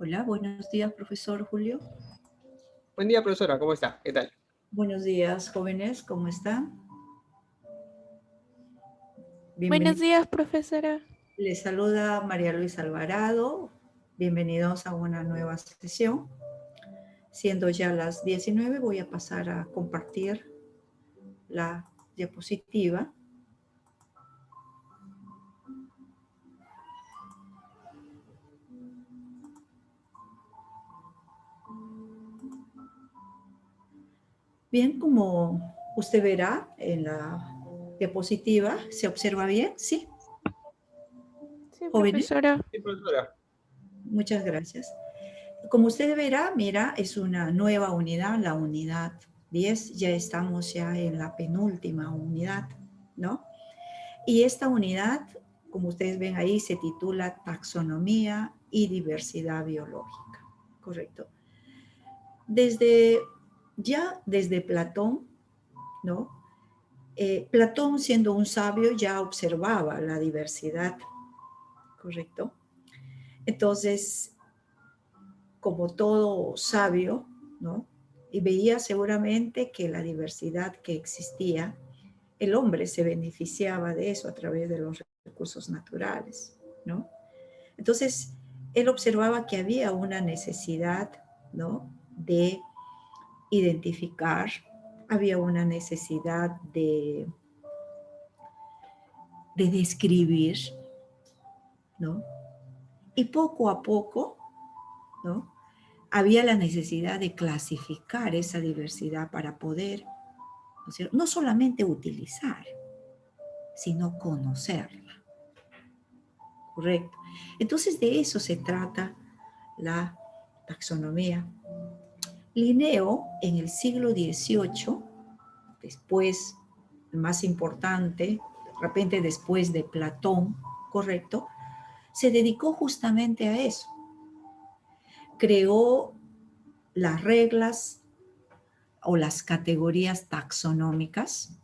Hola, buenos días, profesor Julio. Buen día, profesora, ¿cómo está? ¿Qué tal? Buenos días, jóvenes, ¿cómo están? Buenos Bienvenidos. días, profesora. Les saluda María Luisa Alvarado. Bienvenidos a una nueva sesión. Siendo ya las 19, voy a pasar a compartir la diapositiva. Bien, como usted verá en la diapositiva, ¿se observa bien? ¿Sí? Sí, Jóvenes, profesora. Sí, profesora. muchas gracias. Como usted verá, mira, es una nueva unidad, la unidad 10. Ya estamos ya en la penúltima unidad, ¿no? Y esta unidad, como ustedes ven ahí, se titula Taxonomía y Diversidad Biológica, ¿correcto? Desde Platón, ¿no? Platón, siendo un sabio, ya observaba la diversidad, ¿correcto? Entonces, como todo sabio, ¿no? Y veía seguramente que la diversidad que existía, el hombre se beneficiaba de eso a través de los recursos naturales, ¿no? Entonces, él observaba que había una necesidad, ¿no? De identificar, había una necesidad de describir, ¿no? Y poco a poco, ¿no? Había la necesidad de clasificar esa diversidad para poder, ¿no es cierto?, no solamente utilizar, sino conocerla, ¿correcto? Entonces de eso se trata la taxonomía. Linneo, en el siglo XVIII, después, el más importante, de repente después de Platón, ¿correcto?, se dedicó justamente a eso. Creó las reglas o las categorías taxonómicas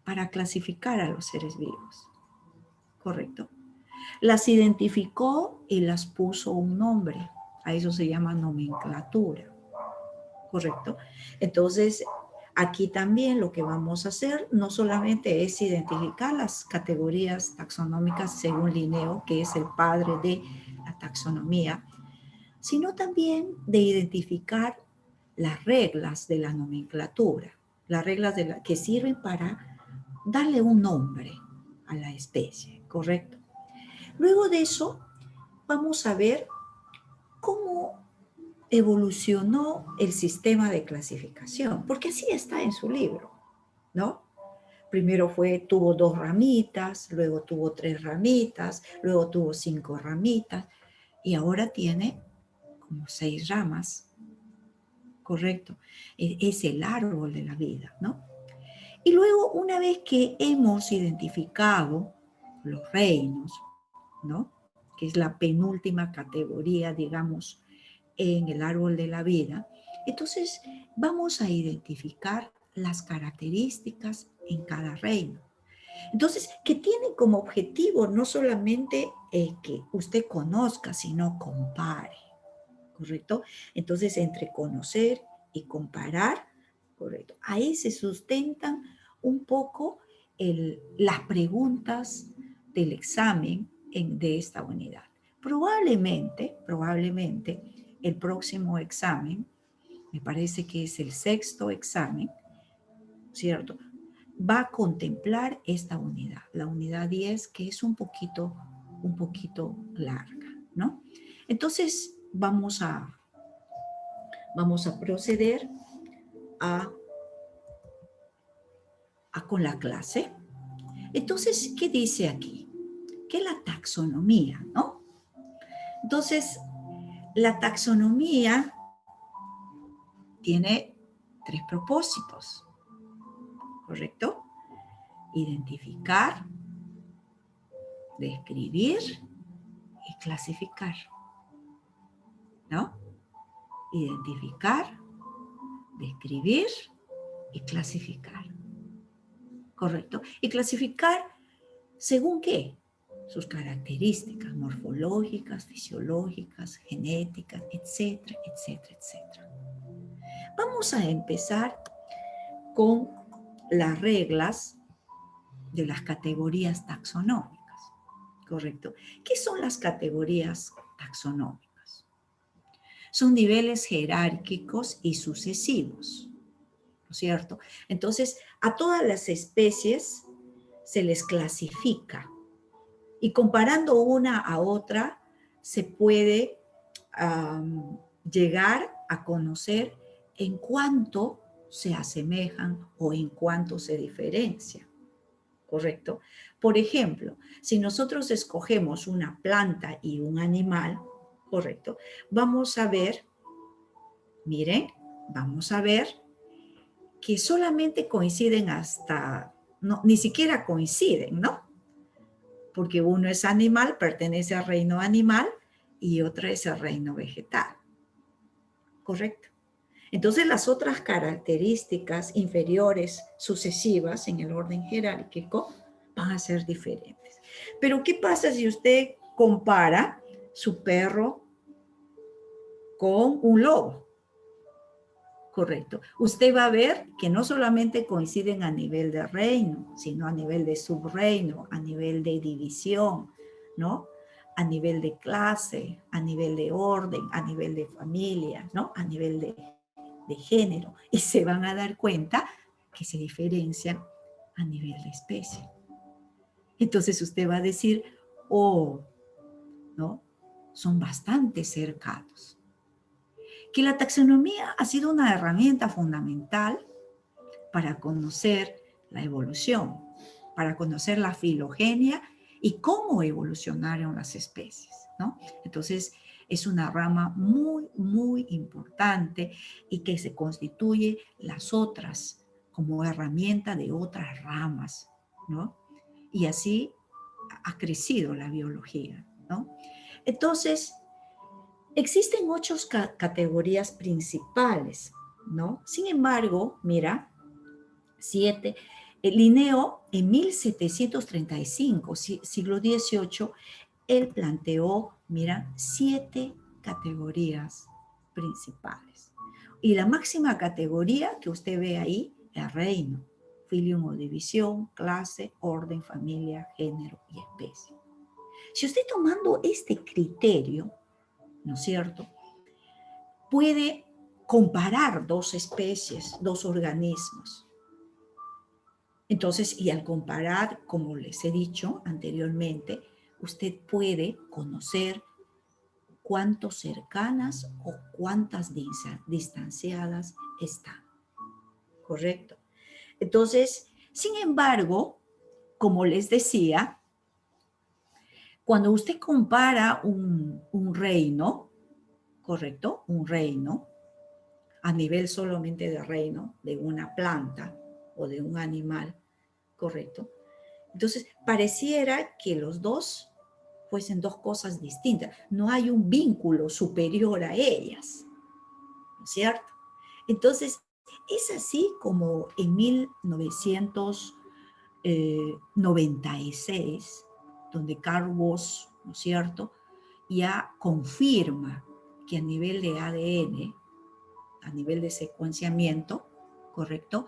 para clasificar a los seres vivos, ¿correcto? Las identificó y las puso un nombre. A eso se llama nomenclatura, ¿correcto? Entonces, aquí también lo que vamos a hacer no solamente es identificar las categorías taxonómicas según Linneo, que es el padre de la taxonomía, sino también de identificar las reglas de la nomenclatura, las reglas que sirven para darle un nombre a la especie, ¿correcto? Luego de eso, vamos a ver cómo evolucionó el sistema de clasificación, porque así está en su libro, ¿no? Primero tuvo 2 ramitas, luego tuvo 3 ramitas, luego tuvo 5 ramitas, y ahora tiene como 6 ramas, ¿correcto? Es el árbol de la vida, ¿no? Y luego, una vez que hemos identificado los reinos, ¿no?, que es la penúltima categoría, digamos, en el árbol de la vida, entonces vamos a identificar las características en cada reino. Entonces, que tiene como objetivo no solamente que usted conozca, sino compare, ¿correcto? Entonces, entre conocer y comparar, ¿correcto? Ahí se sustentan un poco las preguntas del examen de esta unidad. Probablemente, el próximo examen, me parece que es el 6º examen, ¿cierto?, va a contemplar esta unidad, la unidad 10, que es un poquito larga, ¿no? Entonces, vamos a proceder con la clase. Entonces, ¿qué dice aquí? Que la taxonomía, ¿no? Entonces, la taxonomía tiene 3 propósitos, ¿correcto? Identificar, describir y clasificar, ¿no? Identificar, describir y clasificar, ¿correcto? Y clasificar, ¿según qué? sus características morfológicas, fisiológicas, genéticas, etcétera, etcétera, etcétera. Vamos a empezar con las reglas de las categorías taxonómicas, ¿correcto? ¿Qué son las categorías taxonómicas? Son niveles jerárquicos y sucesivos, ¿no es cierto? Entonces, a todas las especies se les clasifica y comparando una a otra se puede llegar a conocer en cuánto se asemejan o en cuánto se diferencian, ¿correcto? Por ejemplo, si nosotros escogemos una planta y un animal, ¿correcto? Vamos a ver, miren, vamos a ver que solamente coinciden hasta, no, ni siquiera coinciden, ¿no? Porque uno es animal, pertenece al reino animal, y otra es el reino vegetal, ¿correcto? Entonces las otras características inferiores sucesivas en el orden jerárquico van a ser diferentes. Pero ¿qué pasa si usted compara su perro con un lobo? Correcto. Usted va a ver que no solamente coinciden a nivel de reino, sino a nivel de subreino, a nivel de división, ¿no? A nivel de clase, a nivel de orden, a nivel de familia, ¿no? A nivel de género. Y se van a dar cuenta que se diferencian a nivel de especie. Entonces usted va a decir, oh, ¿no? Son bastante cercanos. Que la taxonomía ha sido una herramienta fundamental para conocer la evolución, para conocer la filogenia y cómo evolucionaron las especies, ¿no? Entonces, es una rama muy, muy importante y que se constituye las otras como herramienta de otras ramas, ¿no? Y así ha crecido la biología, ¿no? Entonces, existen 8 categorías principales, ¿no? Sin embargo, mira, 7, Linneo en 1735, siglo XVIII, él planteó, mira, 7 categorías principales. Y la máxima categoría que usted ve ahí es reino, filium o división, clase, orden, familia, género y especie. Si usted tomando este criterio, ¿no es cierto?, puede comparar dos especies, dos organismos. Entonces, y al comparar, como les he dicho anteriormente, usted puede conocer cuánto cercanas o cuántas distanciadas están. ¿Correcto? Entonces, sin embargo, como les decía, cuando usted compara un reino, ¿correcto? Un reino, a nivel solamente de reino, de una planta o de un animal, ¿correcto? Entonces, pareciera que los dos fuesen dos cosas distintas. No hay un vínculo superior a ellas, ¿no es cierto? Entonces, es así como en 1996, donde Carl Woese, ¿no es cierto?, ya confirma que a nivel de ADN, a nivel de secuenciamiento, ¿correcto?,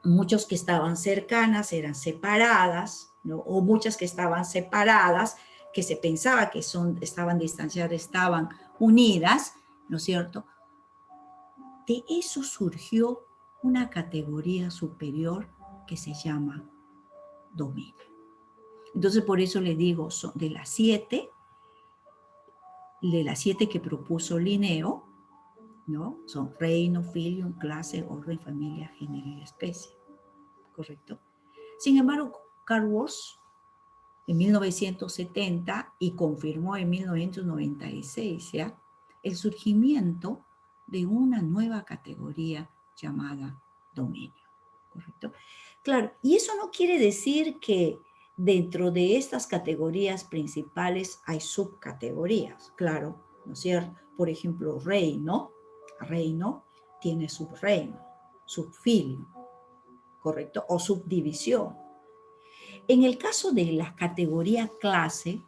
muchos que estaban cercanas eran separadas, ¿no? O muchas que estaban separadas, que se pensaba que estaban distanciadas, estaban unidas, ¿no es cierto? De eso surgió una categoría superior que se llama dominio. Entonces, por eso le digo, son de las 7 que propuso Linneo, ¿no? Son reino, filium, clase, orden, familia, género y especie. ¿Correcto? Sin embargo, Carl Woese en 1970 y confirmó en 1996 ¿ya?, el surgimiento de una nueva categoría llamada dominio. ¿Correcto? Claro, y eso no quiere decir que dentro de estas categorías principales hay subcategorías, claro, ¿no es cierto? Por ejemplo, reino tiene subreino, subfilio, ¿correcto? O subdivisión. En el caso de la categoría clase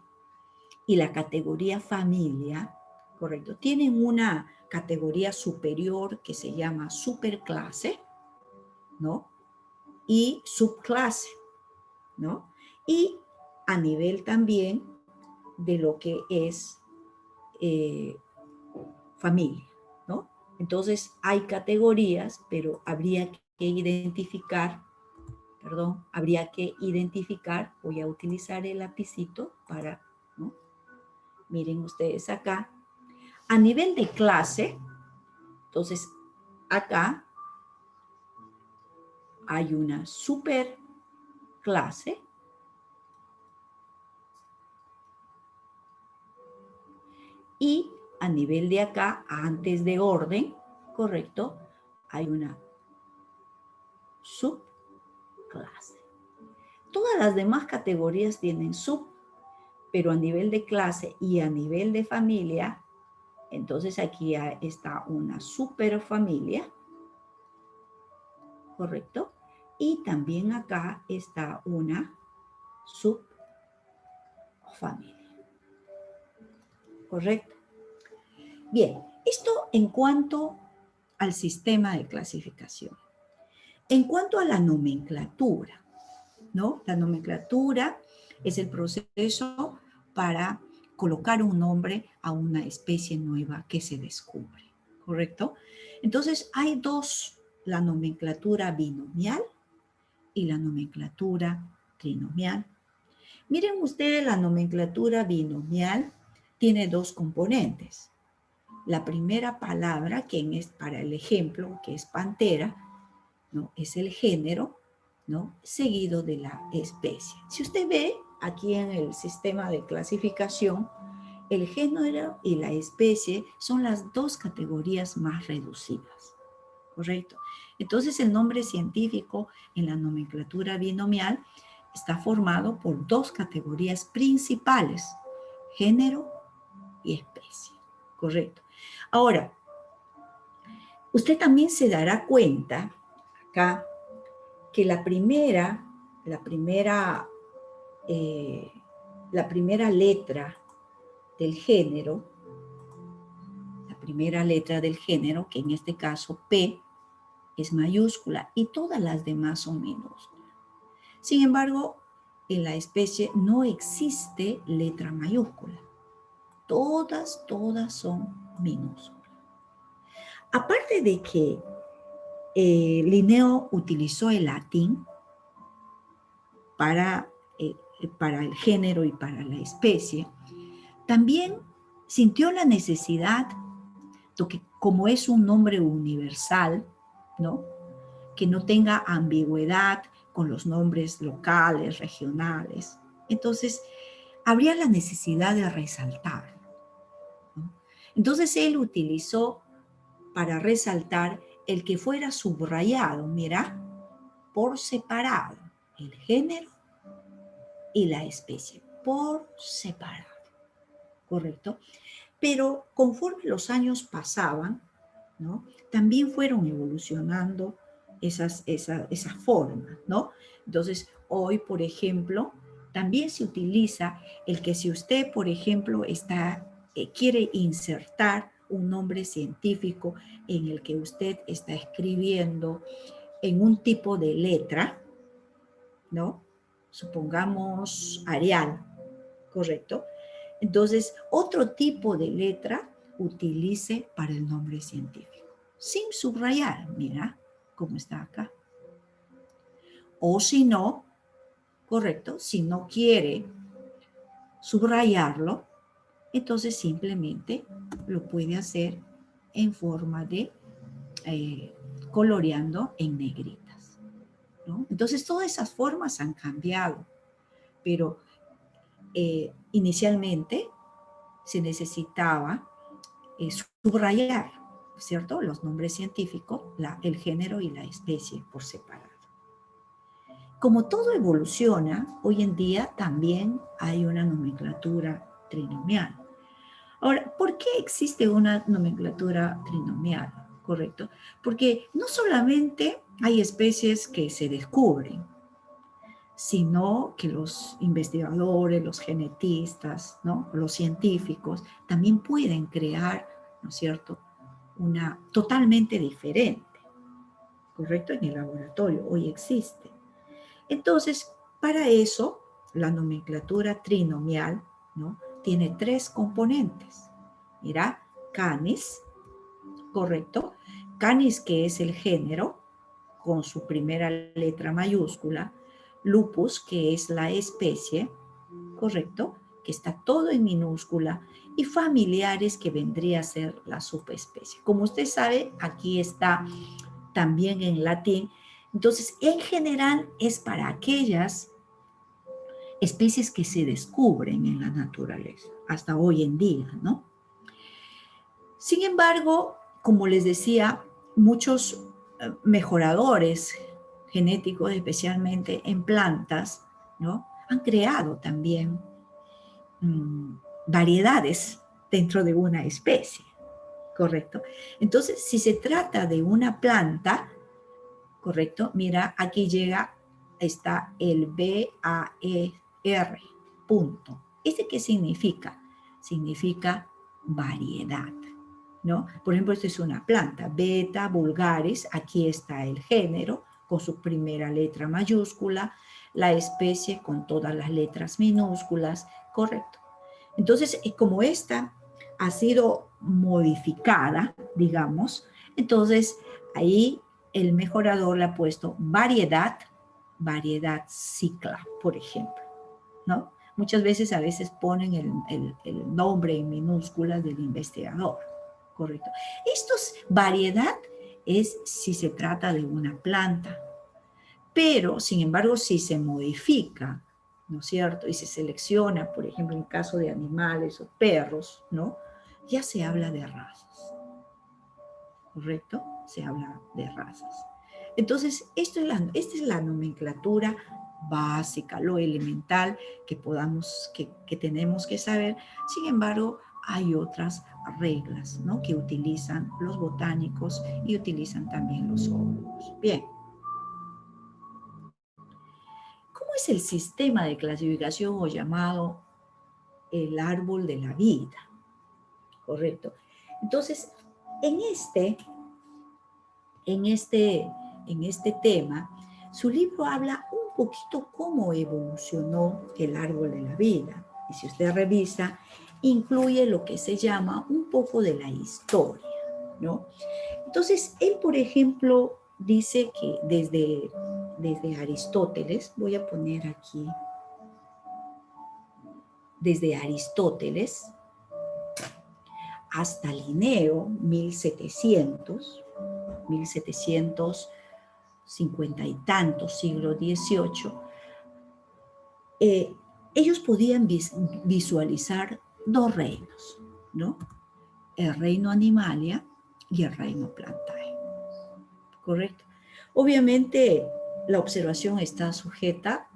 y la categoría familia, correcto, tienen una categoría superior que se llama superclase, ¿no? Y subclase, ¿no? Y a nivel también de lo que es familia, ¿no? Entonces hay categorías, pero habría que identificar, voy a utilizar el lapicito para, ¿no? Miren ustedes acá, a nivel de clase, entonces acá hay una superclase y a nivel de acá, antes de orden, correcto, hay una subclase. Todas las demás categorías tienen sub, pero a nivel de clase y a nivel de familia, entonces aquí está una superfamilia, correcto, y también acá está una subfamilia, correcto. Bien, esto en cuanto al sistema de clasificación. En cuanto a la nomenclatura, ¿no? La nomenclatura es el proceso para colocar un nombre a una especie nueva que se descubre, ¿correcto? Entonces, hay dos, la nomenclatura binomial y la nomenclatura trinomial. Miren ustedes, la nomenclatura binomial tiene dos componentes. La primera palabra, que es para el ejemplo, que es pantera, ¿no? Es el género, ¿no? Seguido de la especie. Si usted ve aquí en el sistema de clasificación, el género y la especie son las dos categorías más reducidas, ¿correcto? Entonces el nombre científico en la nomenclatura binomial está formado por dos categorías principales, género y especie, ¿correcto? Ahora, usted también se dará cuenta acá que la primera letra del género, que en este caso P, es mayúscula y todas las demás son minúsculas. Sin embargo, en la especie no existe letra mayúscula. Todas son minúsculas. Aparte de que Linneo utilizó el latín para el género y para la especie, también sintió la necesidad, como es un nombre universal, ¿no? Que no tenga ambigüedad con los nombres locales, regionales. Entonces, habría la necesidad de resaltar, ¿no? Entonces, él utilizó para resaltar el que fuera subrayado, mira, por separado, el género y la especie, por separado, ¿correcto? Pero conforme los años pasaban, ¿no? También fueron evolucionando esas formas, ¿no? Entonces, hoy, por ejemplo, también se utiliza el que si usted, por ejemplo, quiere insertar un nombre científico en el que usted está escribiendo en un tipo de letra, ¿no? Supongamos Arial, ¿correcto? Entonces, otro tipo de letra utilice para el nombre científico, sin subrayar, mira cómo está acá. O si no, correcto, si no quiere subrayarlo, entonces simplemente lo puede hacer en forma de coloreando en negritas, ¿no? Entonces todas esas formas han cambiado, pero inicialmente se necesitaba subrayar, ¿cierto? Los nombres científicos, el género y la especie por separado. Como todo evoluciona, hoy en día también hay una nomenclatura trinomial. Ahora, ¿por qué existe una nomenclatura trinomial? ¿Correcto? Porque no solamente hay especies que se descubren, sino que los investigadores, los genetistas, ¿no? Los científicos también pueden crear, ¿no es cierto?, una totalmente diferente, ¿correcto? En el laboratorio, hoy existe. Entonces, para eso, la nomenclatura trinomial, ¿no?, tiene 3 componentes. Mira, canis, ¿correcto? Canis, que es el género, con su primera letra mayúscula. Lupus, que es la especie, ¿correcto?, que está todo en minúscula. Y familiares, que vendría a ser la subespecie. Como usted sabe, aquí está también en latín. Entonces, en general es para aquellas especies que se descubren en la naturaleza, hasta hoy en día, ¿no? Sin embargo, como les decía, muchos mejoradores genéticos, especialmente en plantas, ¿no?, han creado también variedades dentro de una especie, ¿correcto? Entonces, si se trata de una planta, ¿correcto? Mira, aquí está el BAER, punto. ¿Este qué significa? Significa variedad, ¿no? Por ejemplo, esta es una planta, Beta vulgaris, aquí está el género con su primera letra mayúscula, la especie con todas las letras minúsculas, correcto. Entonces, como esta ha sido modificada, digamos, entonces ahí el mejorador le ha puesto variedad cicla, por ejemplo, ¿no? Muchas veces, a veces ponen el nombre en minúsculas del investigador, ¿correcto? Variedad es si se trata de una planta, pero, sin embargo, si se modifica, ¿no es cierto?, y se selecciona, por ejemplo, en caso de animales o perros, ¿no?, ya se habla de razas, ¿correcto? Se habla de razas. Entonces, esta es la nomenclatura básica, lo elemental que tenemos que saber. Sin embargo, hay otras reglas, ¿no?, que utilizan los botánicos y utilizan también los zoólogos. Bien. ¿Cómo es el sistema de clasificación o llamado el árbol de la vida? Correcto. Entonces, en este tema, su libro habla un poquito cómo evolucionó el árbol de la vida. Y si usted revisa, incluye lo que se llama un poco de la historia, ¿no? Entonces, él, por ejemplo, dice que desde Aristóteles, voy a poner aquí, desde Aristóteles hasta Linneo, 1750 y tantos, siglo XVIII, ellos podían visualizar 2 reinos, ¿no? El reino Animalia y el reino Plantae, ¿correcto? Obviamente, la observación está sujeta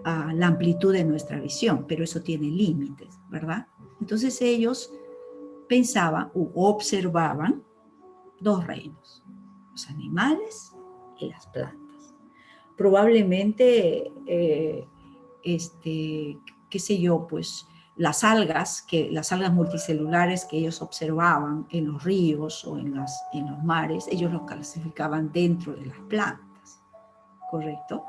a la amplitud de nuestra visión, pero eso tiene límites, ¿verdad? Entonces ellos pensaban u observaban 2 reinos, los animales y las plantas. Probablemente, qué sé yo, pues las algas multicelulares que ellos observaban en los ríos o en los mares, ellos los clasificaban dentro de las plantas, ¿correcto?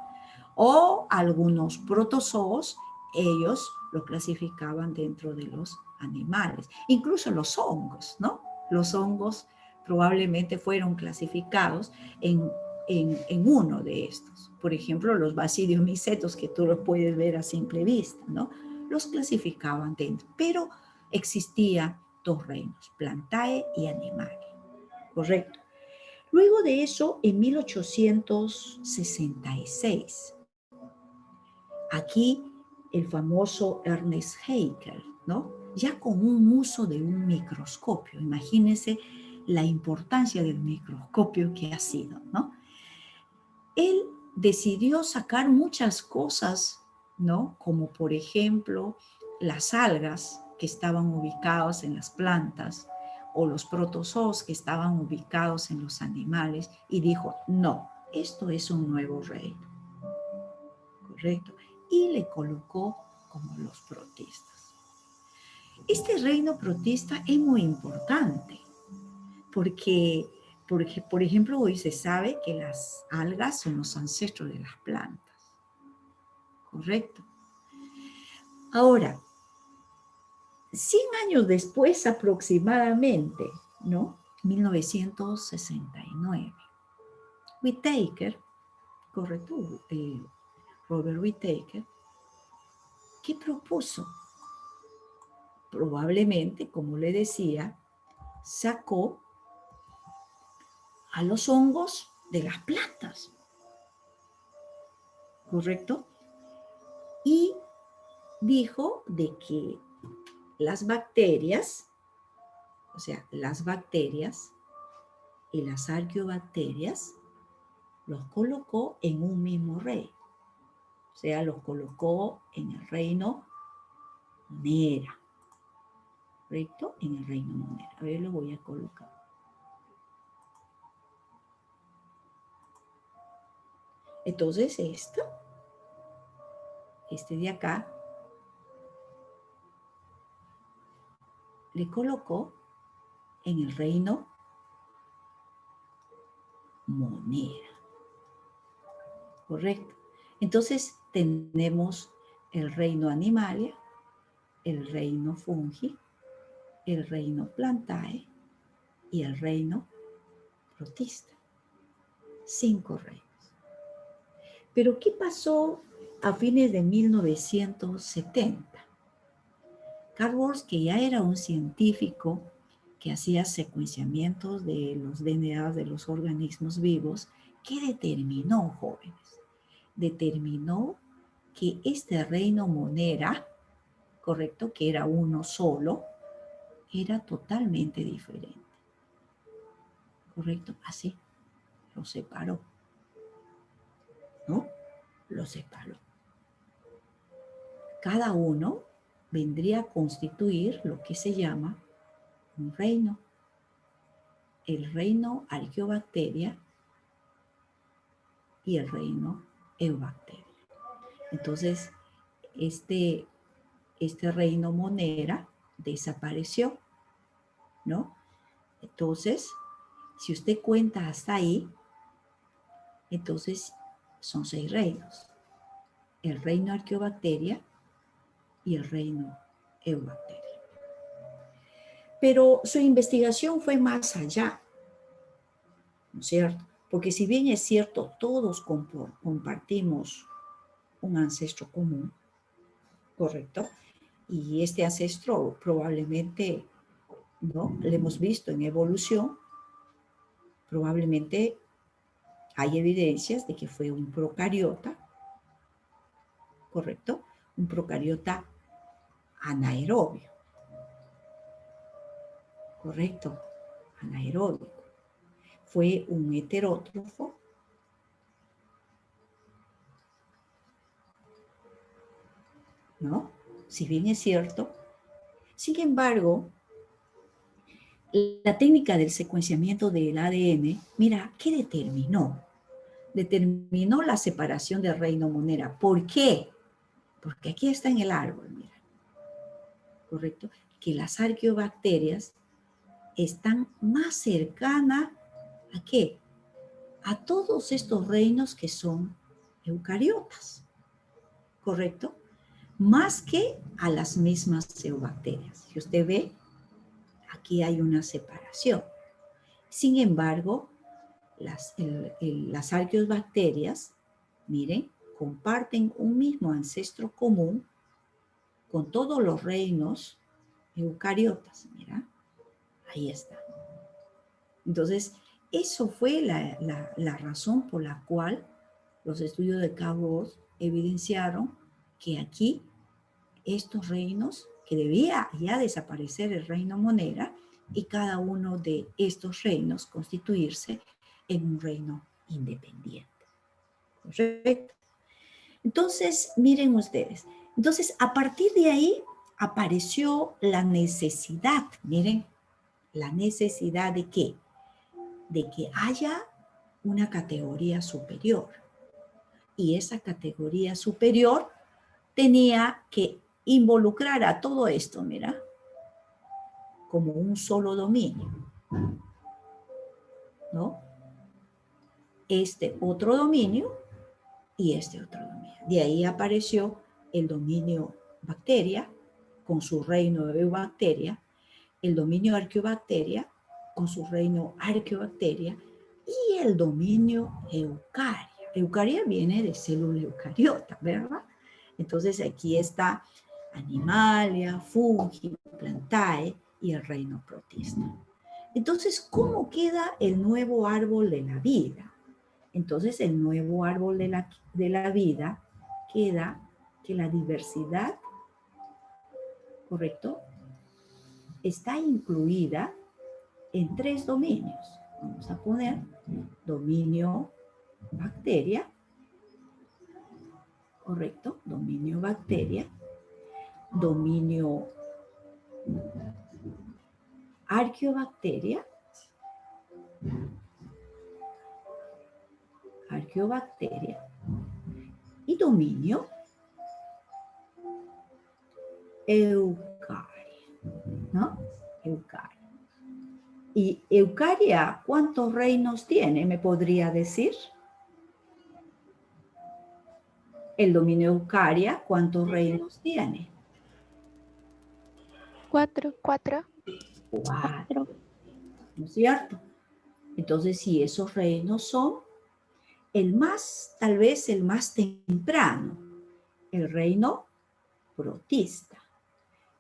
O algunos protozoos, ellos lo clasificaban dentro de los animales. Incluso los hongos, ¿no? Los hongos probablemente fueron clasificados en uno de estos. Por ejemplo, los basidiomycetos, que tú los puedes ver a simple vista, ¿no? Los clasificaban dentro. Pero existían 2 reinos, Plantae y Animalia, ¿correcto? Luego de eso, en 1866, aquí el famoso Ernest Haeckel, ¿no?, ya con un uso de un microscopio. Imagínense la importancia del microscopio que ha sido, ¿no? Él decidió sacar muchas cosas, ¿no?, como por ejemplo las algas que estaban ubicadas en las plantas o los protozoos que estaban ubicados en los animales, y dijo, no, esto es un nuevo reino, ¿correcto? Y le colocó como los protistas. Este reino protista es muy importante porque, por ejemplo, hoy se sabe que las algas son los ancestros de las plantas, ¿correcto? Ahora, 100 años después aproximadamente, ¿no? 1969, Whittaker, correcto, Robert Whittaker, ¿qué propuso? Probablemente, como le decía, sacó a los hongos de las plantas, ¿correcto? Y dijo de que las bacterias, o sea, las bacterias y las arqueobacterias, los colocó en un mismo reino. O sea, los colocó en el reino Monera. ¿Correcto? En el reino Monera. A ver, lo voy a colocar. Entonces, este de acá, le colocó en el reino Monera. ¿Correcto? Entonces, tenemos el reino Animalia, el reino Fungi, el reino Plantae y el reino Protista. 5 reinos. Pero, ¿qué pasó a fines de 1970? Carl Woese, que ya era un científico que hacía secuenciamientos de los DNA de los organismos vivos, ¿qué determinó, jóvenes? Determinó que este reino Monera, correcto, que era uno solo, era totalmente diferente. ¿Correcto? Así, lo separó. ¿No? Lo separó. Cada uno vendría a constituir lo que se llama un reino. El reino Arqueobacteria y el reino Eubacteria. Entonces, este reino Monera desapareció, ¿no? Entonces, si usted cuenta hasta ahí, entonces son 6 reinos. El reino Arqueobacteria y el reino Eubacteria. Pero su investigación fue más allá, ¿no es cierto? Porque si bien es cierto, todos compartimos un ancestro común, ¿correcto? Y este ancestro probablemente, ¿no? Lo hemos visto en evolución, probablemente hay evidencias de que fue un procariota, ¿correcto? Un procariota anaerobio, ¿correcto? Anaeróbico. Fue un heterótrofo, ¿no? Si bien es cierto. Sin embargo, la técnica del secuenciamiento del ADN, mira, ¿qué determinó? Determinó la separación del reino Monera. ¿Por qué? Porque aquí está en el árbol, mira. ¿Correcto? Que las arqueobacterias están más cercanas ¿a qué? A todos estos reinos que son eucariotas. ¿Correcto? Más que a las mismas eubacterias. Si usted ve, aquí hay una separación. Sin embargo, las arqueobacterias, miren, comparten un mismo ancestro común con todos los reinos eucariotas. Mira, ahí está. Entonces, eso fue la razón por la cual los estudios de Carl Woese evidenciaron que aquí estos reinos, que debía ya desaparecer el reino Monera, y cada uno de estos reinos constituirse en un reino independiente. ¿Correcto? Entonces, miren ustedes. Entonces, a partir de ahí apareció la necesidad, miren, la necesidad de ¿qué? De que haya una categoría superior. Y esa categoría superior tenía que involucrar a todo esto, mira, como un solo dominio, ¿no? Este otro dominio y este otro dominio. De ahí apareció el dominio bacteria con su reino de eubacteria, el dominio arqueobacteria con su reino arqueobacteria y el dominio eucaria. Eucaria viene de célula eucariota, ¿verdad? Entonces aquí está Animalia, Fungi, Plantae y el reino protista. Entonces, ¿cómo queda el nuevo árbol de la vida? Entonces, el nuevo árbol de la vida queda que la diversidad, ¿correcto?, está incluida en 3 dominios. Vamos a poner dominio bacteria, ¿correcto? Dominio bacteria, dominio arqueobacteria, y dominio eucaria, ¿no? Eucaria. ¿Y eucaria cuántos reinos tiene? ¿Me podría decir? El dominio eucaria, ¿cuántos reinos tiene? 4. 4, ¿no es cierto? Entonces, si esos reinos son tal vez el más temprano, el reino protista.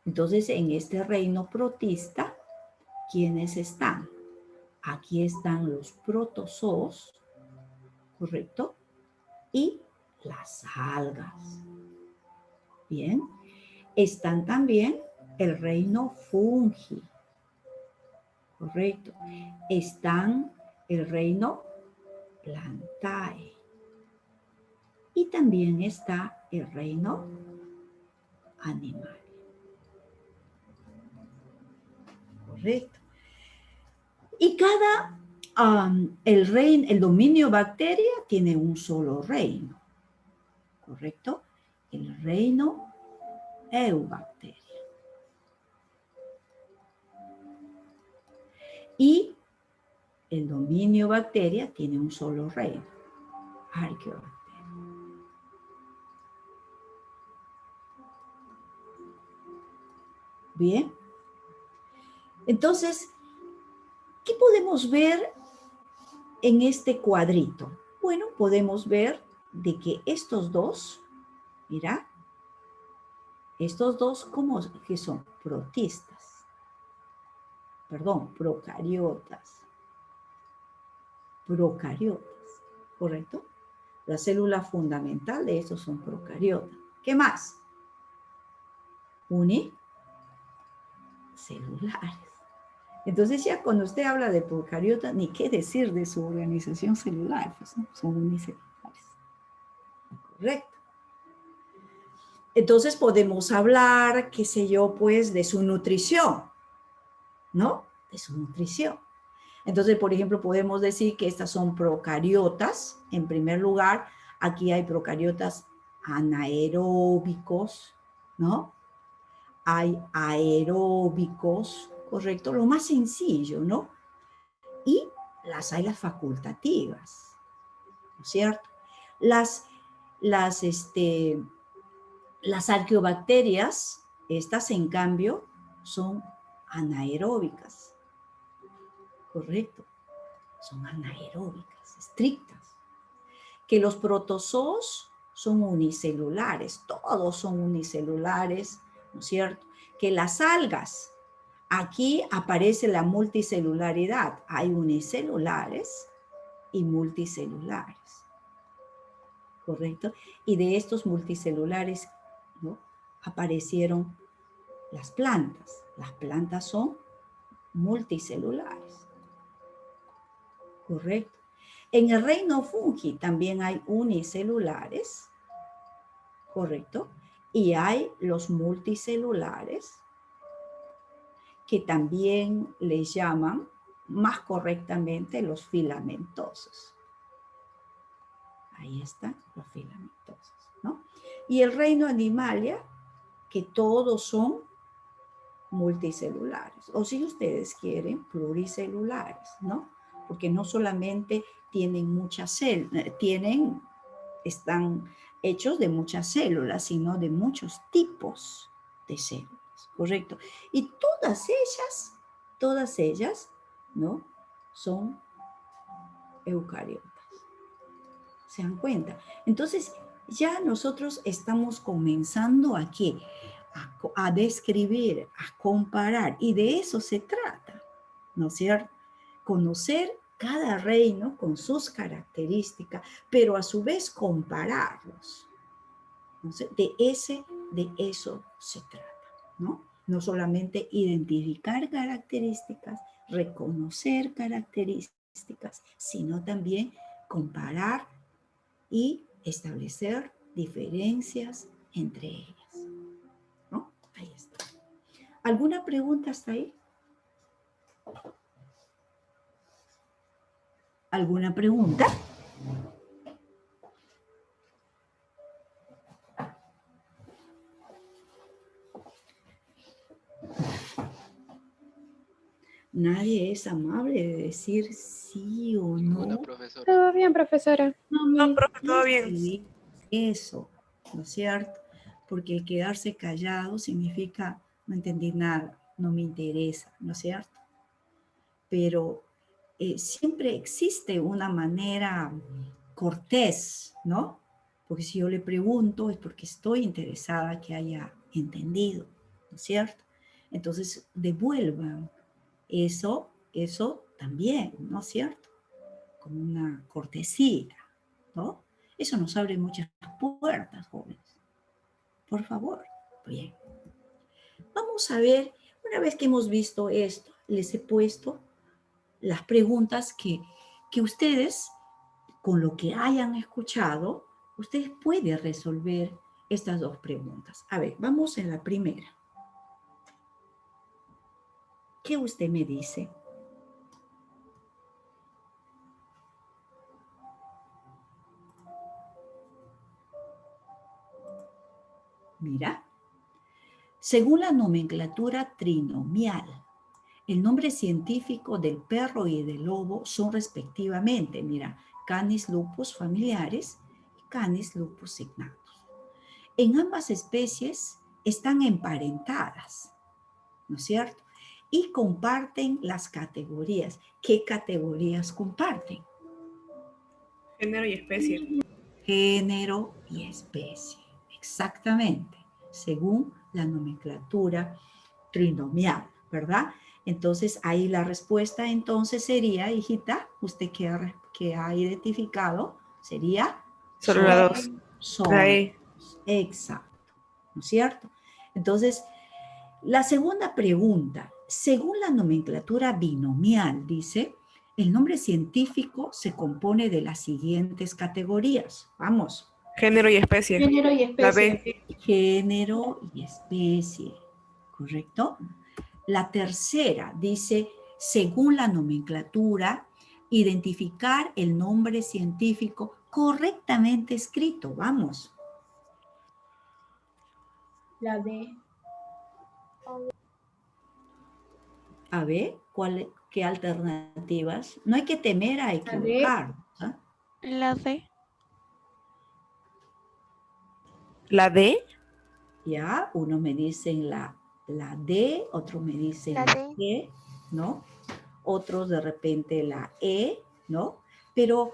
Entonces, en este reino protista, ¿quiénes están? Aquí están los protozoos, ¿correcto? Y las algas. Bien. Están también el reino fungi, ¿correcto? Están el reino plantae. Y también está el reino animal. Correcto. Y el dominio bacteria tiene un solo reino, ¿correcto? El reino eubacteria. Y el dominio bacteria tiene un solo reino, arqueobacteria. Bien. Entonces, ¿qué podemos ver en este cuadrito? Bueno, podemos ver de que estos dos, mira, estos dos, ¿cómo que son? Protistas. Perdón, procariotas. Procariotas, ¿correcto? La célula fundamental de estos son procariotas. ¿Qué más? Unicelulares. Entonces ya cuando usted habla de procariota, ni qué decir de su organización celular, pues, ¿no? Son unicelulares. Correcto. Entonces podemos hablar, qué sé yo, pues de su nutrición, ¿no? De su nutrición. Entonces, por ejemplo, podemos decir que estas son procariotas. En primer lugar, aquí hay procariotas anaeróbicos, ¿no? Hay aeróbicos, ¿correcto? Lo más sencillo, ¿no? Y hay las facultativas, ¿no es cierto? Las arqueobacterias, estas en cambio, son anaeróbicas, ¿correcto? Son anaeróbicas, estrictas. Que los protozoos son unicelulares, todos son unicelulares, ¿no es cierto? Que las algas, aquí aparece la multicelularidad, hay unicelulares y multicelulares, ¿correcto? Y de estos multicelulares, ¿no?, aparecieron las plantas son multicelulares, ¿correcto? En el reino fungi también hay unicelulares, ¿correcto? Y hay los multicelulares, que también les llaman más correctamente los filamentosos. Ahí están los filamentosos, ¿no? Y el reino Animalia, que todos son multicelulares, o si ustedes quieren, pluricelulares, ¿no? Porque no solamente tienen muchas células, están hechos de muchas células, sino de muchos tipos de células, ¿correcto? Y todas ellas, ¿no? Son eucariotas. ¿Se dan cuenta? Entonces, ya nosotros estamos comenzando aquí a describir, a comparar, y de eso se trata, ¿no es cierto? Conocer cada reino con sus características, pero a su vez compararlos. De eso se trata, ¿no? No solamente identificar características, reconocer características, sino también comparar y establecer diferencias entre ellas, ¿no? Ahí está. ¿Alguna pregunta hasta ahí? ¿Alguna pregunta? Nadie es amable de decir sí o Ninguna no. profesora. Todo bien, profesora. No, profe, todo bien. Eso, ¿no es cierto? Porque el quedarse callado significa no entendí nada, no me interesa, ¿no es cierto? Pero siempre existe una manera cortés, ¿no? Porque si yo le pregunto es porque estoy interesada que haya entendido, ¿no es cierto? Entonces devuelvan eso también, ¿no es cierto? Como una cortesía, ¿no? Eso nos abre muchas puertas, jóvenes. Por favor. Bien. Vamos a ver, una vez que hemos visto esto, les he puesto las preguntas que ustedes, con lo que hayan escuchado, ustedes pueden resolver estas dos preguntas. A ver, vamos en la primera. ¿Qué usted me dice? Mira, según la nomenclatura trinomial, el nombre científico del perro y del lobo son respectivamente, mira, Canis lupus familiaris y Canis lupus signatus. En ambas especies están emparentadas, ¿no es cierto? Y comparten las categorías. ¿Qué categorías comparten? Género y especie. Género y especie, exactamente, según la nomenclatura trinomial, ¿verdad? Entonces, ahí la respuesta entonces sería, hijita, usted que ha identificado, sería Solo la dos. son. La E. Exacto, ¿no es cierto? Entonces, la segunda pregunta, según la nomenclatura binomial, dice, el nombre científico se compone de las siguientes categorías. Vamos. Género y especie. Género y La especie. B. Género y especie, ¿correcto? La tercera dice, según la nomenclatura, identificar el nombre científico correctamente escrito. Vamos. La D. A ver, ¿qué alternativas? No hay que temer a equivocar. ¿Ah? La D. La D. Ya, uno me dicen la D, otro me dicen La la D. E, ¿no? Otros de repente la E, ¿no? Pero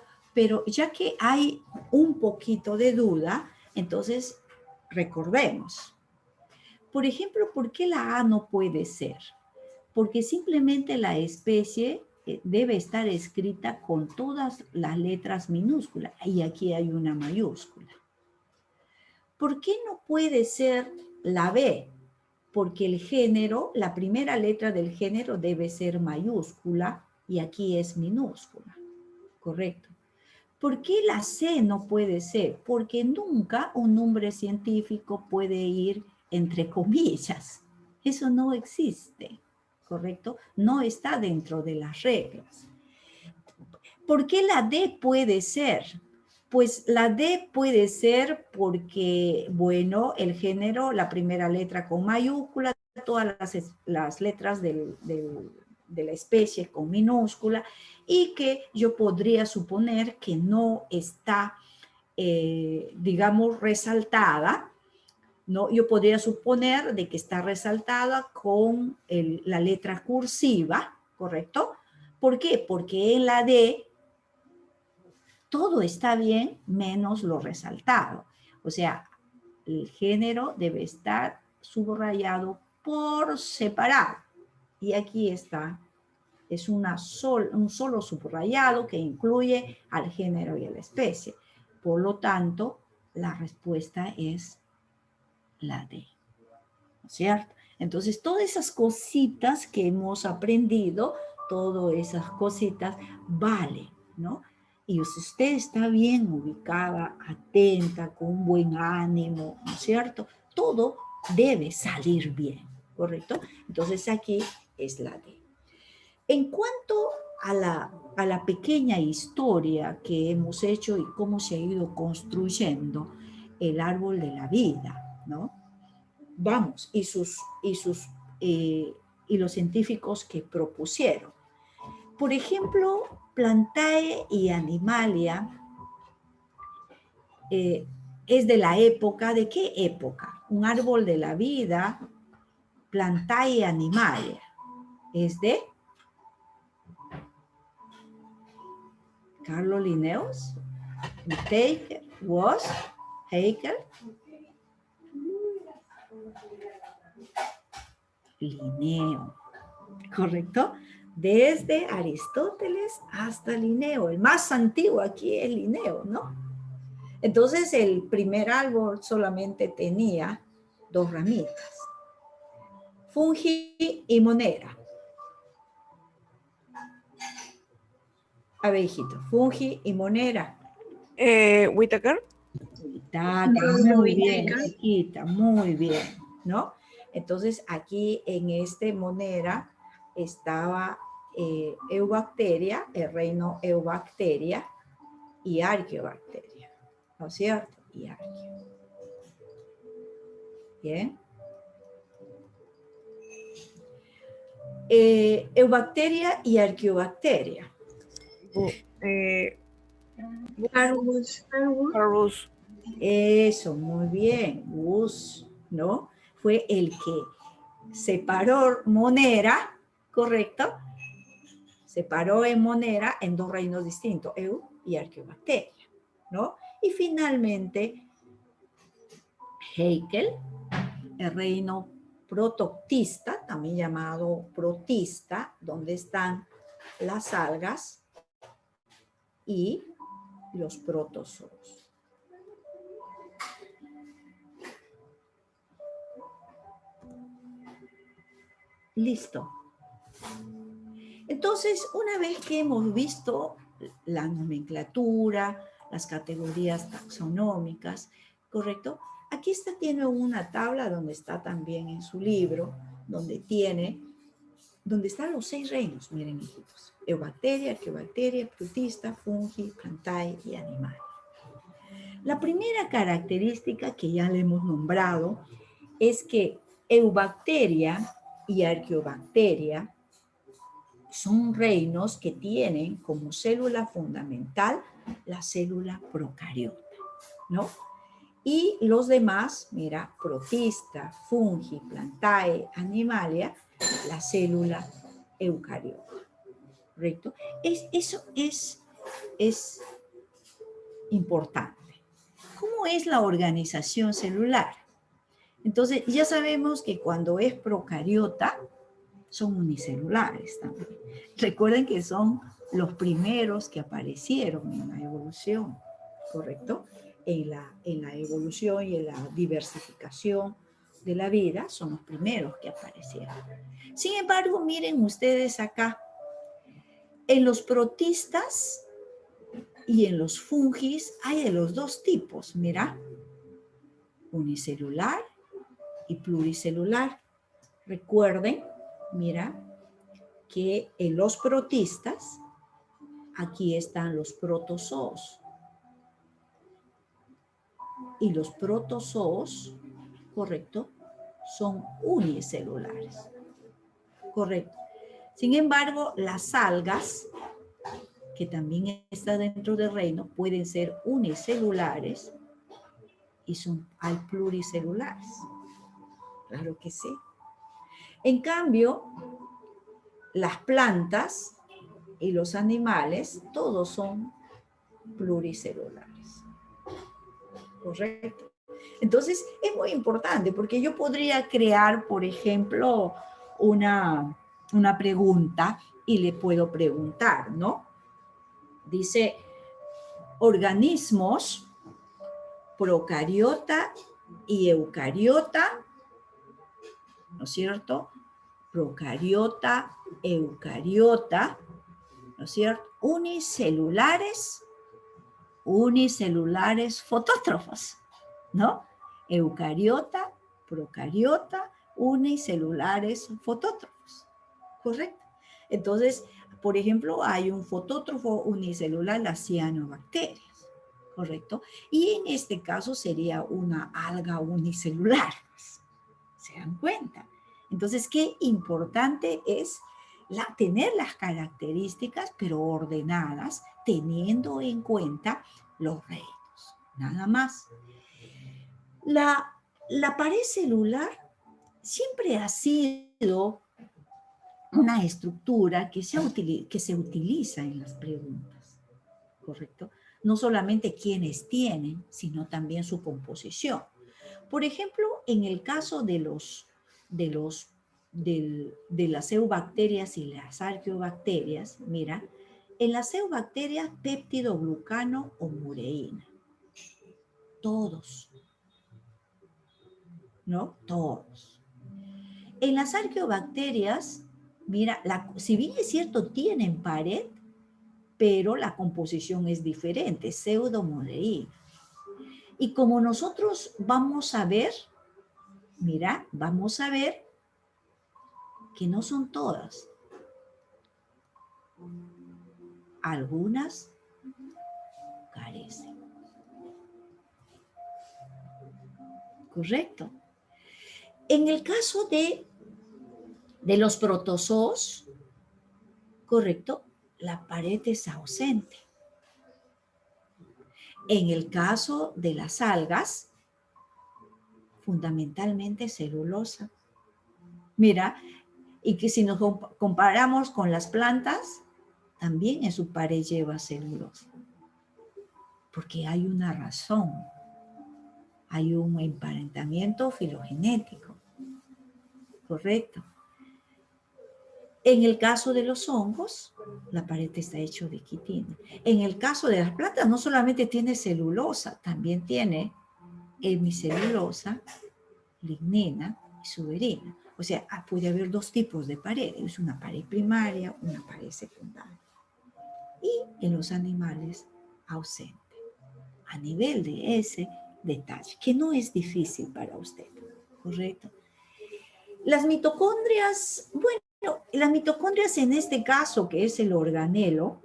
ya que hay un poquito de duda, entonces recordemos. Por ejemplo, ¿por qué la A no puede ser? Porque simplemente la especie debe estar escrita con todas las letras minúsculas, y aquí hay una mayúscula. ¿Por qué no puede ser la B? Porque el género, la primera letra del género debe ser mayúscula y aquí es minúscula, ¿correcto? ¿Por qué la C no puede ser? Porque nunca un nombre científico puede ir entre comillas. Eso no existe, ¿correcto? No está dentro de las reglas. ¿Por qué la D puede ser? Pues la D puede ser porque, bueno, el género, la primera letra con mayúscula, todas las letras de la especie con minúscula, y que yo podría suponer que no está, digamos, resaltada, ¿no? Yo podría suponer de que está resaltada con la letra cursiva, ¿correcto? ¿Por qué? Porque en la D todo está bien menos lo resaltado. O sea, el género debe estar subrayado por separado. Y aquí está, es un solo subrayado que incluye al género y a la especie. Por lo tanto, la respuesta es la D, ¿no es cierto? Entonces, todas esas cositas que hemos aprendido, todas esas cositas valen, ¿no? Y si usted está bien ubicada, atenta, con buen ánimo, ¿no es cierto? Todo debe salir bien, ¿correcto? Entonces aquí es la D. En cuanto a la pequeña historia que hemos hecho y cómo se ha ido construyendo el árbol de la vida, ¿no? Vamos, y los científicos que propusieron. Por ejemplo, Plantae y Animalia es de la época, ¿de qué época? Un árbol de la vida, Plantae y Animalia, es de Carlos Linnaeus, Taker, was, Haeckel, Linneo, ¿correcto? Desde Aristóteles hasta Linneo. El más antiguo aquí es Linneo, ¿no? Entonces el primer árbol solamente tenía 2 ramitas. Fungi y monera. A ver, hijito, fungi y monera. Whittaker. Muy bien, chiquita, muy bien, ¿no? Entonces aquí en este monera estaba Eubacteria, el reino Eubacteria y Arqueobacteria, ¿no es cierto? Y Arqueo. Bien. Eubacteria y Arqueobacteria. Carus. Eso, muy bien. Gus, ¿no? Fue el que separó Monera, ¿correcto? Separó en Monera en 2 reinos distintos, Eu y Arqueobacteria, ¿no? Y finalmente, Haeckel, el reino protoctista, también llamado protista, donde están las algas y los protozoos. Listo. Entonces, una vez que hemos visto la nomenclatura, las categorías taxonómicas, ¿correcto? Aquí tiene una tabla donde está también en su libro, donde están los 6 reinos, miren hijitos. Eubacteria, Arqueobacteria, protista, fungi, plantae y animal. La primera característica que ya le hemos nombrado es que Eubacteria y Arqueobacteria son reinos que tienen como célula fundamental la célula procariota, ¿no? Y los demás, mira, protista, fungi, plantae, animalia, la célula eucariota, ¿correcto? Eso es importante. ¿Cómo es la organización celular? Entonces, ya sabemos que cuando es procariota, son unicelulares también. Recuerden que son los primeros que aparecieron en la evolución, ¿correcto? En la evolución y en la diversificación de la vida son los primeros que aparecieron. Sin embargo, miren ustedes acá, en los protistas y en los fungis hay de los 2 tipos, mira, unicelular y pluricelular. Recuerden, mira, que en los protistas, aquí están los protozoos. y los protozoos, correcto, son unicelulares. Correcto. Sin embargo, las algas, que también están dentro del reino, pueden ser unicelulares y hay pluricelulares. Claro que sí. En cambio, las plantas y los animales, todos son pluricelulares. Correcto. Entonces, es muy importante porque yo podría crear, por ejemplo, una pregunta y le puedo preguntar, ¿no? Dice, organismos procariota y eucariota, ¿no es cierto? Procariota, eucariota, ¿no es cierto? Unicelulares fotótrofos, ¿no? Eucariota, procariota, unicelulares fotótrofos, ¿correcto? Entonces, por ejemplo, hay un fotótrofo unicelular, las cianobacterias, ¿correcto? Y en este caso sería una alga unicelular, ¿se dan cuenta? Entonces, qué importante es tener las características, pero ordenadas, teniendo en cuenta los reinos, nada más. La pared celular siempre ha sido una estructura que se utiliza en las preguntas, ¿correcto? No solamente quienes tienen, sino también su composición. Por ejemplo, en el caso de las eubacterias y las arqueobacterias, mira, en las eubacterias péptido, glucano o mureína. Todos. ¿No? Todos. En las arqueobacterias, mira, si bien es cierto, tienen pared, pero la composición es diferente, pseudomureína. Y como nosotros vamos a ver, mira, vamos a ver que no son todas. Algunas carecen. ¿Correcto? En el caso de los protozoos, correcto, la pared es ausente. En el caso de las algas, fundamentalmente celulosa. Mira, y que si nos comparamos con las plantas, también en su pared lleva celulosa. Porque hay una razón. Hay un emparentamiento filogenético. Correcto. En el caso de los hongos, la pared está hecha de quitina. En el caso de las plantas, no solamente tiene celulosa, también tiene hemicelulosa, lignina y suberina. O sea, puede haber dos tipos de paredes, una pared primaria, una pared secundaria. Y en los animales, ausente. A nivel de ese detalle, que no es difícil para usted, ¿correcto? Las mitocondrias, bueno, las mitocondrias en este caso, que es el organelo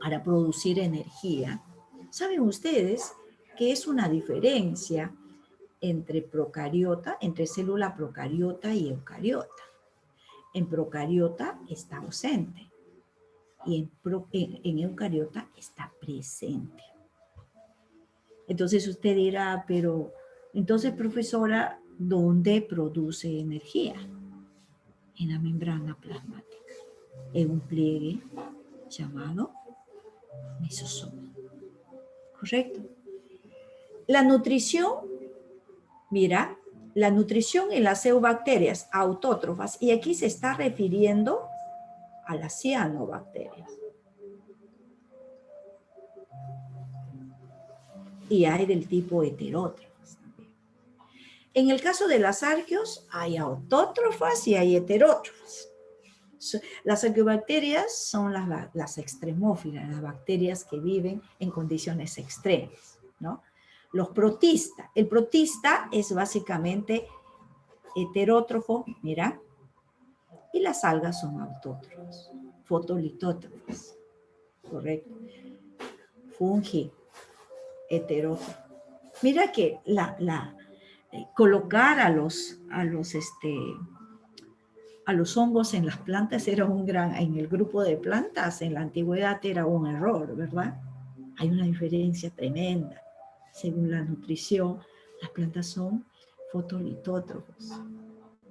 para producir energía, ¿saben ustedes que es una diferencia entre procariota, entre célula procariota y eucariota? En procariota está ausente y en eucariota está presente. Entonces usted dirá, pero entonces, profesora, ¿dónde produce energía? En la membrana plasmática, en un pliegue llamado mesosoma. ¿Correcto? La nutrición, mira, la nutrición en las eubacterias autótrofas, y aquí se está refiriendo a las cianobacterias. Y hay del tipo heterótrofas también. En el caso de las arqueos, hay autótrofas y hay heterótrofas. Las arqueobacterias son las extremófilas, las bacterias que viven en condiciones extremas, ¿no? Los protistas. El protista es básicamente heterótrofo, mira, y las algas son autótrofas, fotolitótrofas, correcto. Fungi, heterótrofo. Mira que colocar a los hongos en las plantas era en el grupo de plantas en la antigüedad era un error, ¿verdad? Hay una diferencia tremenda. Según la nutrición, las plantas son fotolitótrofos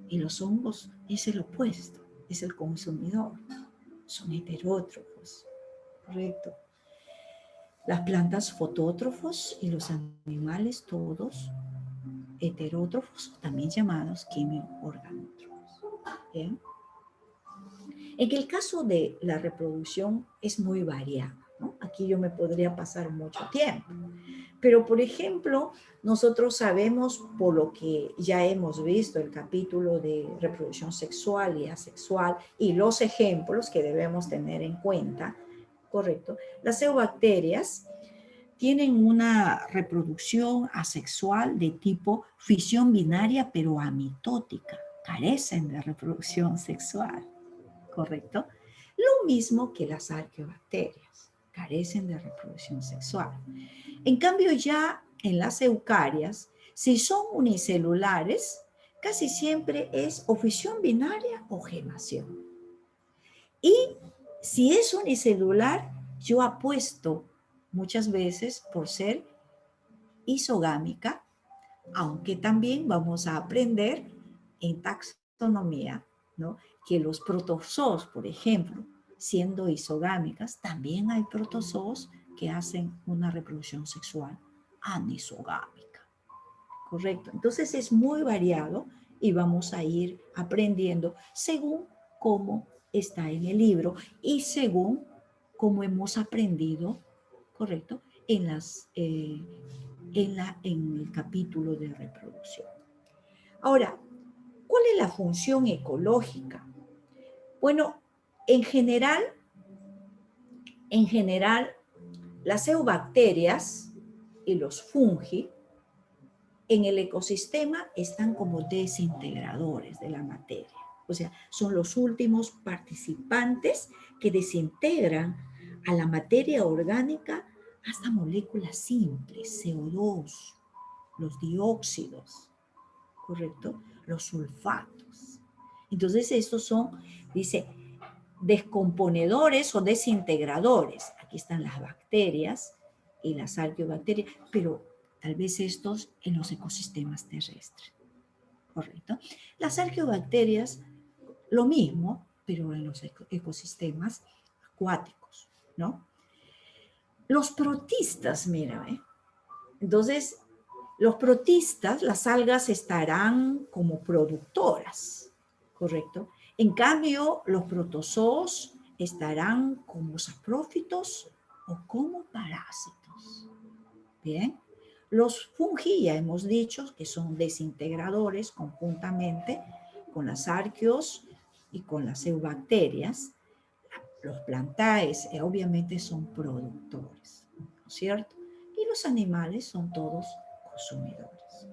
y los hongos es el opuesto, es el consumidor, son heterótrofos, ¿correcto? Las plantas fotótrofos y los animales todos heterótrofos, también llamados quimio-organótrofos. ¿Bien? En el caso de la reproducción es muy variada, ¿no? Aquí yo me podría pasar mucho tiempo. Pero, por ejemplo, nosotros sabemos, por lo que ya hemos visto, el capítulo de reproducción sexual y asexual y los ejemplos que debemos tener en cuenta, ¿correcto? Las eubacterias tienen una reproducción asexual de tipo fisión binaria, pero amitótica. Carecen de reproducción sexual, ¿correcto? Lo mismo que las arqueobacterias, carecen de reproducción sexual. En cambio, ya en las eucarias, si son unicelulares, casi siempre es o fisión binaria o gemación. Y si es unicelular, yo apuesto muchas veces por ser isogámica, aunque también vamos a aprender en taxonomía, ¿no? Que los protozoos, por ejemplo, siendo isogámicas, también hay protozoos que hacen una reproducción sexual anisogámica, ¿correcto? Entonces es muy variado y vamos a ir aprendiendo según cómo está en el libro y según cómo hemos aprendido, ¿correcto? En el capítulo de reproducción. Ahora, ¿cuál es la función ecológica? Bueno, en general, las eubacterias y los fungi en el ecosistema están como desintegradores de la materia. O sea, son los últimos participantes que desintegran a la materia orgánica hasta moléculas simples, CO2, los dióxidos, ¿correcto? Los sulfatos. Entonces, estos son, dice, descomponedores o desintegradores. Aquí están las bacterias y las arqueobacterias, pero tal vez estos en los ecosistemas terrestres, ¿correcto? Las arqueobacterias, lo mismo, pero en los ecosistemas acuáticos, ¿no? Los protistas, mira, Entonces, los protistas, las algas estarán como productoras, ¿correcto? En cambio, los protozoos estarán como saprófitos o como parásitos. Bien. Los fungi, ya hemos dicho, que son desintegradores conjuntamente con las arqueos y con las eubacterias. Los plantaes, obviamente, son productores, ¿no es cierto? Y los animales son todos consumidores.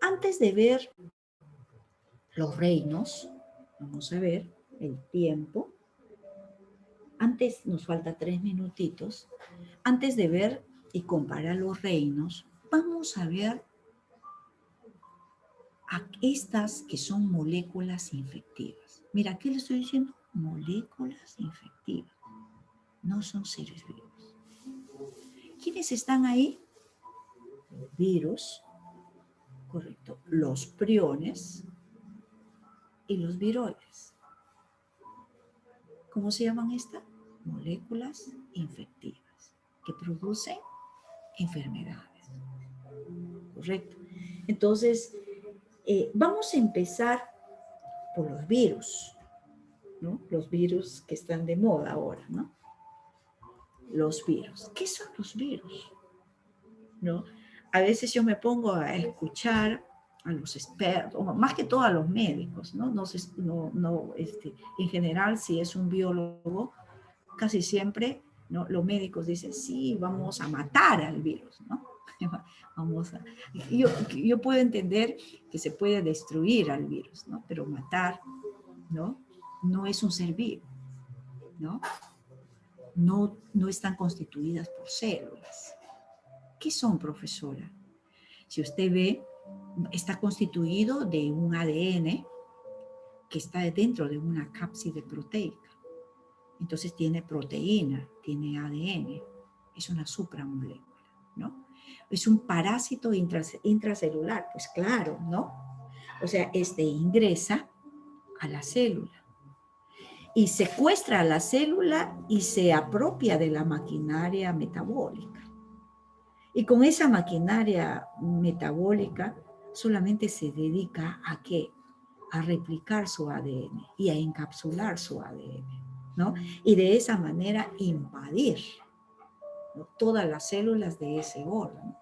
Antes de ver los reinos, vamos a ver el tiempo. Antes, nos falta 3 minutitos. Antes de ver y comparar los reinos, vamos a ver a estas que son moléculas infectivas. Mira, ¿qué le estoy diciendo? Moléculas infectivas. No son seres vivos. ¿Quiénes están ahí? Los virus, correcto, los priones y los viroides. ¿Cómo se llaman estas? Moléculas infectivas que producen enfermedades. Correcto. Entonces, vamos a empezar por los virus, ¿no? Los virus que están de moda ahora, ¿no? Los virus. ¿Qué son los virus? ¿No? A veces yo me pongo a escuchar a los expertos, más que todo a los médicos, ¿no? En general, si es un biólogo, casi siempre, ¿no? Los médicos dicen, sí, vamos a matar al virus, ¿no? Yo puedo entender que se puede destruir al virus, ¿no? Pero matar, ¿no? No es un ser vivo, ¿no? no están constituidas por células. ¿Qué son, profesora? Si usted ve, está constituido de un ADN que está dentro de una cápside proteica. Entonces tiene proteína, tiene ADN, es una supramolécula, ¿no? Es un parásito intracelular, pues claro, ¿no? O sea, ingresa a la célula y secuestra a la célula y se apropia de la maquinaria metabólica. Y con esa maquinaria metabólica solamente se dedica ¿a qué? A replicar su ADN y a encapsular su ADN, ¿no? Y de esa manera invadir, ¿no?, todas las células de ese órgano.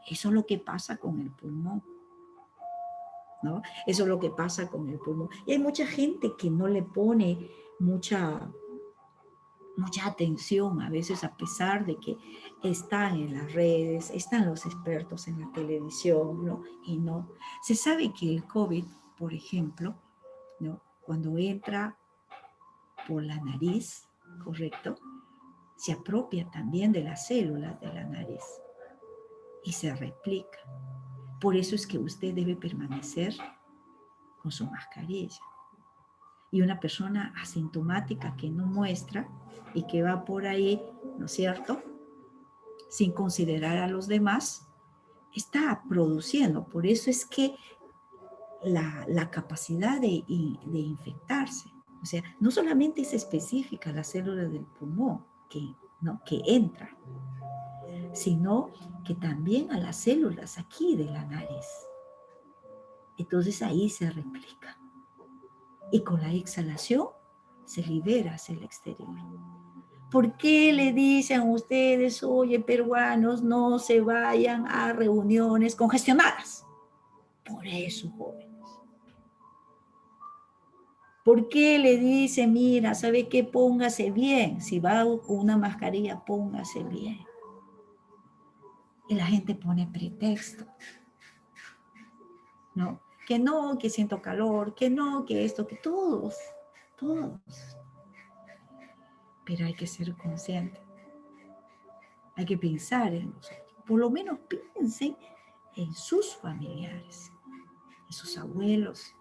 Eso es lo que pasa con el pulmón, ¿no? Eso es lo que pasa con el pulmón. Y hay mucha gente que no le pone mucha atención a veces, a pesar de que están en las redes, están los expertos en la televisión, ¿no? Y no. Se sabe que el COVID, por ejemplo, ¿no?, cuando entra por la nariz, ¿correcto?, se apropia también de las células de la nariz y se replica. Por eso es que usted debe permanecer con su mascarilla. Y una persona asintomática que no muestra y que va por ahí, ¿no es cierto?, sin considerar a los demás, está produciendo. Por eso es que la capacidad de infectarse, o sea, no solamente es específica a las células del pulmón que entra, sino que también a las células aquí de la nariz. Entonces ahí se replica. Y con la exhalación se libera hacia el exterior. ¿Por qué le dicen a ustedes, oye, peruanos, no se vayan a reuniones congestionadas? Por eso, jóvenes. ¿Por qué le dicen, mira, sabe qué, póngase bien? Si va con una mascarilla, póngase bien. Y la gente pone pretexto, ¿no? Que siento calor, que no, que esto, que todos. Pero hay que ser consciente. Hay que pensar en nosotros. Por lo menos piensen en sus familiares, en sus abuelos,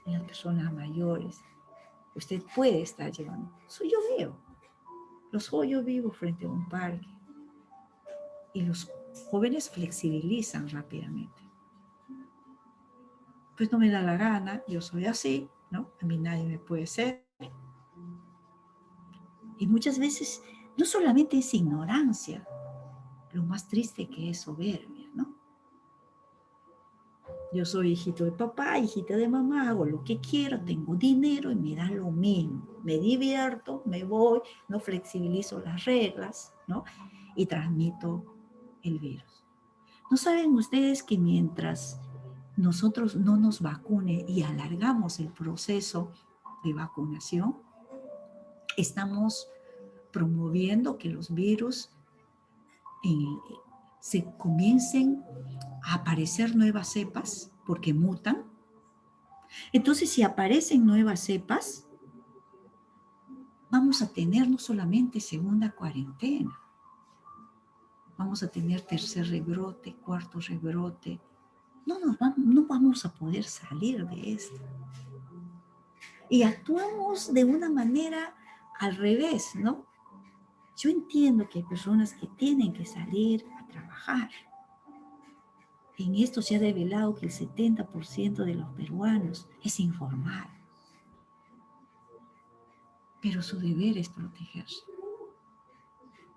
en las personas mayores. Usted puede estar llevando. Yo vivo frente a un parque. Y los jóvenes flexibilizan rápidamente. Pues no me da la gana, yo soy así, ¿no? A mí nadie me puede ser. Y muchas veces no solamente es ignorancia, lo más triste que es soberbia, ¿no? Yo soy hijito de papá, hijita de mamá, hago lo que quiero, tengo dinero y me da lo mismo. Me divierto, me voy, no flexibilizo las reglas, ¿no? Y transmito el virus. ¿No saben ustedes que mientras nosotros no nos vacunen y alargamos el proceso de vacunación, estamos promoviendo que los virus se comiencen a aparecer nuevas cepas porque mutan? Entonces, si aparecen nuevas cepas, vamos a tener no solamente segunda cuarentena, vamos a tener tercer rebrote, cuarto rebrote. No vamos a poder salir de esto. Y actuamos de una manera al revés, ¿no? Yo entiendo que hay personas que tienen que salir a trabajar. En esto se ha revelado que el 70% de los peruanos es informal. Pero su deber es protegerse.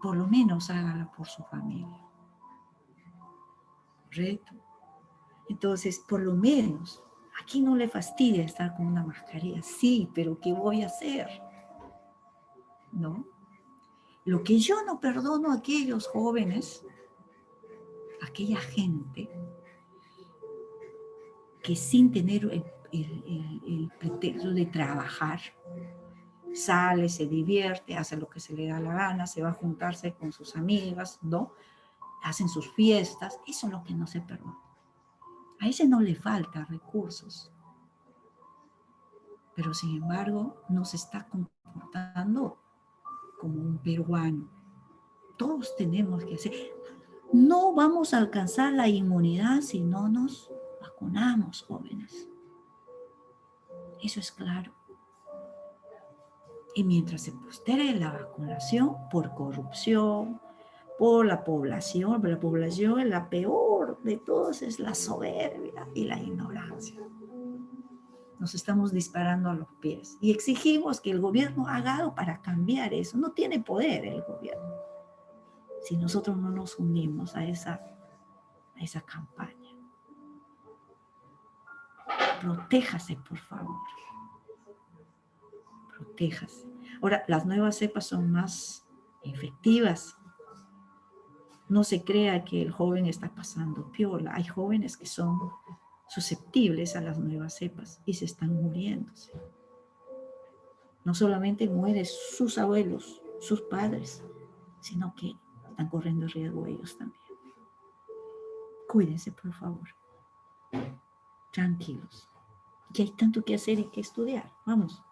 Por lo menos hágalo por su familia. ¿Correcto? Entonces, por lo menos, aquí no le fastidia estar con una mascarilla. Sí, pero ¿qué voy a hacer? ¿No? Lo que yo no perdono a aquellos jóvenes, a aquella gente que sin tener el pretexto de trabajar, sale, se divierte, hace lo que se le da la gana, se va a juntarse con sus amigas, ¿no? Hacen sus fiestas, eso es lo que no se perdona. A ese no le falta recursos, pero sin embargo no se está comportando como un peruano. Todos tenemos que hacer. No vamos a alcanzar la inmunidad si no nos vacunamos, jóvenes. Eso es claro. Y mientras se postere la vacunación por corrupción, por la población la peor de todas es la soberbia y la ignorancia. Nos estamos disparando a los pies y exigimos que el gobierno haga algo para cambiar eso. No tiene poder el gobierno si nosotros no nos unimos a esa campaña. Protéjase, por favor. Protéjase. Ahora, las nuevas cepas son más efectivas. No se crea que el joven está pasando piola. Hay jóvenes que son susceptibles a las nuevas cepas y se están muriéndose. No solamente mueren sus abuelos, sus padres, sino que están corriendo riesgo ellos también. Cuídense, por favor. Tranquilos. Que hay tanto que hacer y que estudiar. Vamos.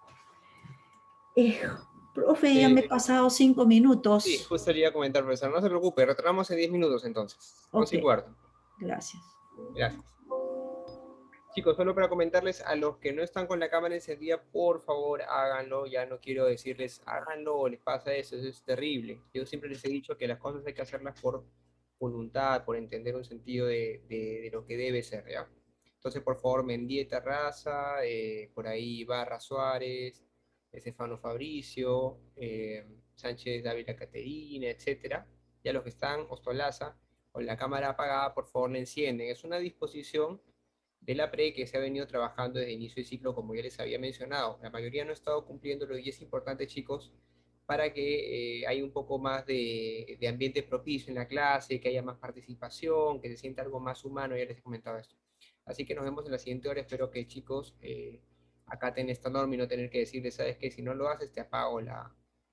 Profe, ya me he pasado 5 minutos. Sí, justo le iba a comentar, profesor. No se preocupe, retornamos en 10 minutos entonces. 11:15. Gracias. Gracias. Chicos, solo para comentarles a los que no están con la cámara encendida, por favor háganlo. Ya no quiero decirles háganlo o les pasa eso es terrible. Yo siempre les he dicho que las cosas hay que hacerlas por voluntad, por entender un sentido de lo que debe ser, ¿ya? Entonces, por favor, Mendieta Raza, por ahí Barra Suárez, Estefano Fabricio, Sánchez Dávila Caterina, etcétera. Ya los que están, Ostolaza, con la cámara apagada, por favor, la encienden. Es una disposición de la PRE que se ha venido trabajando desde inicio de ciclo, como ya les había mencionado. La mayoría no ha estado cumpliéndolo y es importante, chicos, para que haya un poco más de ambiente propicio en la clase, que haya más participación, que se sienta algo más humano, ya les he comentado esto. Así que nos vemos en la siguiente hora. Espero que, chicos, acaten esta norma y no tener que decirles, ¿sabes qué? Si no lo haces, te apago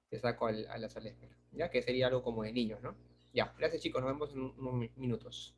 te saco a la sala de espera. ¿Ya? Que sería algo como de niños, ¿no? Ya, gracias, chicos, nos vemos en unos minutos.